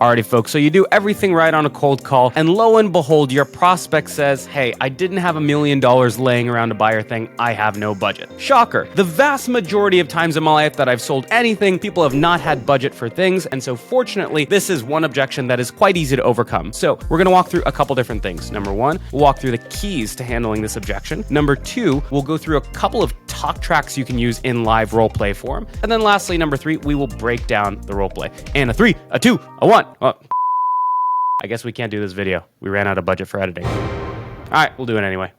Alrighty, folks, so you do everything right on a cold call, and lo and behold, your prospect says, hey, I didn't have $1 million laying around to buy your thing. I have no budget. Shocker. The vast majority of times in my life that I've sold anything, people have not had budget for things, and so fortunately, this is one objection that is quite easy to overcome. So we're going to walk through a couple different things. Number one, we'll walk through the keys to handling this objection. Number two, we'll go through a couple of talk tracks you can use in live roleplay form. And then lastly, number three, we will break down the roleplay. And a 3, a 2, a 1. Oh, I guess we can't do this video. We ran out of budget for editing. All right, we'll do it anyway.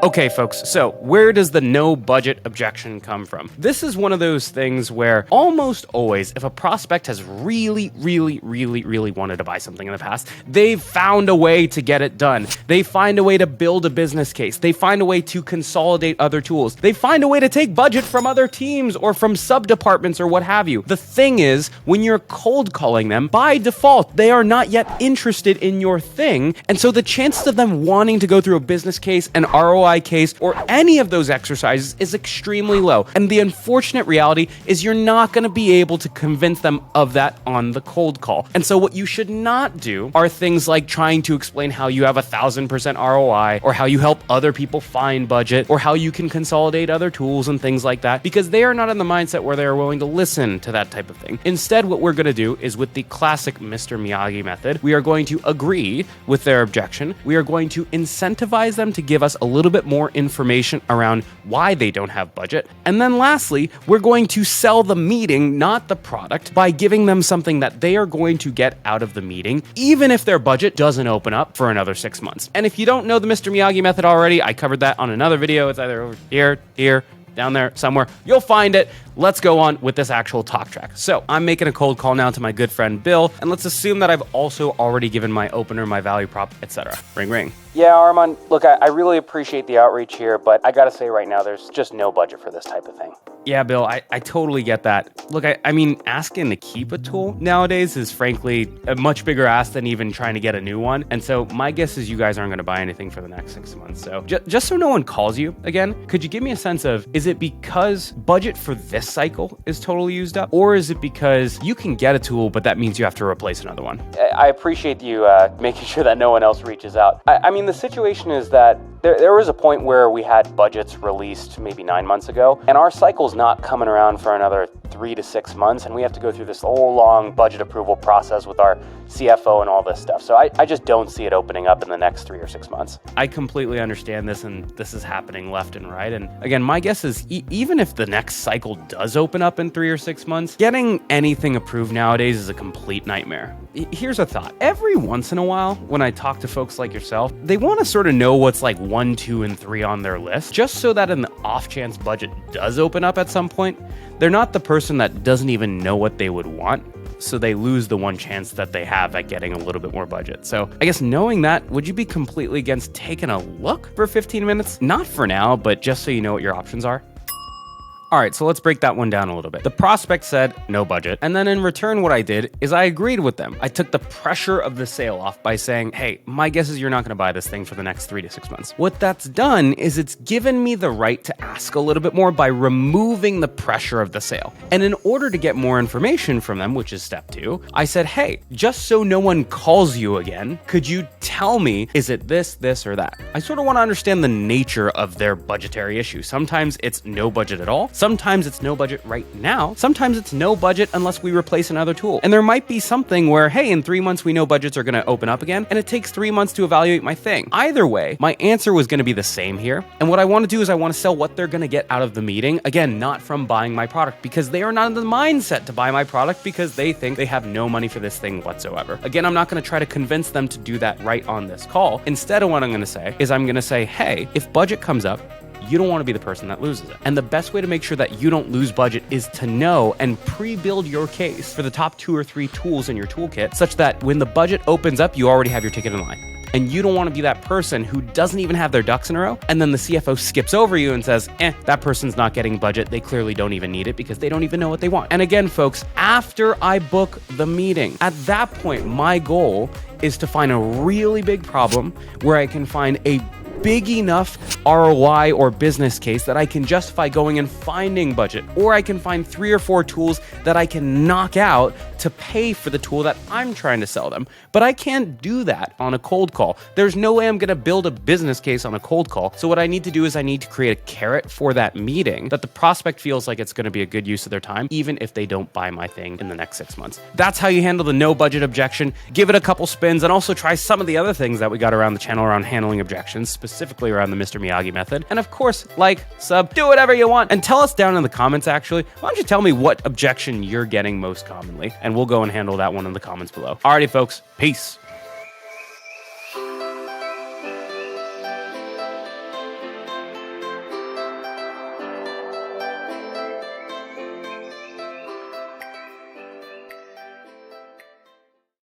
Okay, folks, so where does the no budget objection come from? This is one of those things where almost always, if a prospect has really wanted to buy something in the past, they've found a way to get it done. They find a way to build a business case. They find a way to consolidate other tools. They find a way to take budget from other teams or from sub-departments or what have you. The thing is, when you're cold calling them, by default, they are not yet interested in your thing, and so the chances of them wanting to go through a business case, an ROI case, or any of those exercises is extremely low. And the unfortunate reality is you're not going to be able to convince them of that on the cold call. And so what you should not do are things like trying to explain how you have 1,000% ROI, or how you help other people find budget, or how you can consolidate other tools and things like that, because they are not in the mindset where they are willing to listen to that type of thing. Instead, what we're going to do is, with the classic Mr. Miyagi method, we are going to agree with their objection. We are going to incentivize them to give us a little bit more information around why they don't have budget. And then lastly, we're going to sell the meeting, not the product, by giving them something that they are going to get out of the meeting, even if their budget doesn't open up for another 6 months. And if you don't know the Mr. Miyagi method already, I covered that on another video. It's either over here, down there, somewhere. You'll find it. Let's go on with this actual talk track. So I'm making a cold call now to my good friend Bill, and let's assume that I've also already given my opener, my value prop, etc. Ring, ring. Yeah, Armand, look, I really appreciate the outreach here, but I gotta say right now, there's just no budget for this type of thing. Yeah, Bill, I totally get that. Look, I mean, asking to keep a tool nowadays is frankly a much bigger ask than even trying to get a new one. And so my guess is you guys aren't gonna buy anything for the next 6 months. So just so no one calls you again, could you give me a sense of, is it because budget for this cycle is totally used up? Or is it because you can get a tool, but that means you have to replace another one? I appreciate you making sure that no one else reaches out. I mean, the situation is that there was a point where we had budgets released maybe 9 months ago, and our cycle's not coming around for another 3 to 6 months, and we have to go through this whole long budget approval process with our CFO and all this stuff. So I just don't see it opening up in the next 3 or 6 months. I completely understand this, and this is happening left and right. And again, my guess is even if the next cycle does open up in 3 or 6 months, getting anything approved nowadays is a complete nightmare. Here's a thought. Every once in a while, when I talk to folks like yourself, they want to sort of know what's like 1, 2, and 3 on their list, just so that in the off chance budget does open up at some point, they're not the person that doesn't even know what they would want, so they lose the one chance that they have at getting a little bit more budget. So I guess knowing that, would you be completely against taking a look for 15 minutes? Not for now, but just so you know what your options are. All right, so let's break that one down a little bit. The prospect said no budget, and then in return, what I did is I agreed with them. I took the pressure of the sale off by saying, hey, my guess is you're not gonna buy this thing for the next 3 to 6 months. What that's done is it's given me the right to ask a little bit more by removing the pressure of the sale. And in order to get more information from them, which is step 2, I said, hey, just so no one calls you again, could you tell me, is it this, or that? I sort of wanna understand the nature of their budgetary issue. Sometimes it's no budget at all. Sometimes it's no budget right now. Sometimes it's no budget unless we replace another tool. And there might be something where, hey, in 3 months, we know budgets are going to open up again, and it takes 3 months to evaluate my thing. Either way, my answer was going to be the same here. And what I want to do is I want to sell what they're going to get out of the meeting. Again, not from buying my product, because they are not in the mindset to buy my product because they think they have no money for this thing whatsoever. Again, I'm not going to try to convince them to do that right on this call. Instead of what I'm going to say is I'm going to say, hey, if budget comes up, you don't want to be the person that loses it. And the best way to make sure that you don't lose budget is to know and pre-build your case for the top 2 or 3 tools in your toolkit, such that when the budget opens up, you already have your ticket in line. And you don't want to be that person who doesn't even have their ducks in a row, and then the CFO skips over you and says, that person's not getting budget. They clearly don't even need it because they don't even know what they want. And again, folks, after I book the meeting, at that point, my goal is to find a really big problem where I can find a big enough ROI or business case that I can justify going and finding budget, or I can find 3 or 4 tools that I can knock out to pay for the tool that I'm trying to sell them. But I can't do that on a cold call. There's no way I'm going to build a business case on a cold call. So what I need to do is I need to create a carrot for that meeting that the prospect feels like it's going to be a good use of their time, even if they don't buy my thing in the next 6 months. That's how you handle the no budget objection. Give it a couple spins and also try some of the other things that we got around the channel around handling objections, specifically around the Mr. Miyagi method. And of course, like, sub, do whatever you want. And tell us down in the comments, actually, why don't you tell me what objection you're getting most commonly? And we'll go and handle that one in the comments below. Alrighty, folks, peace.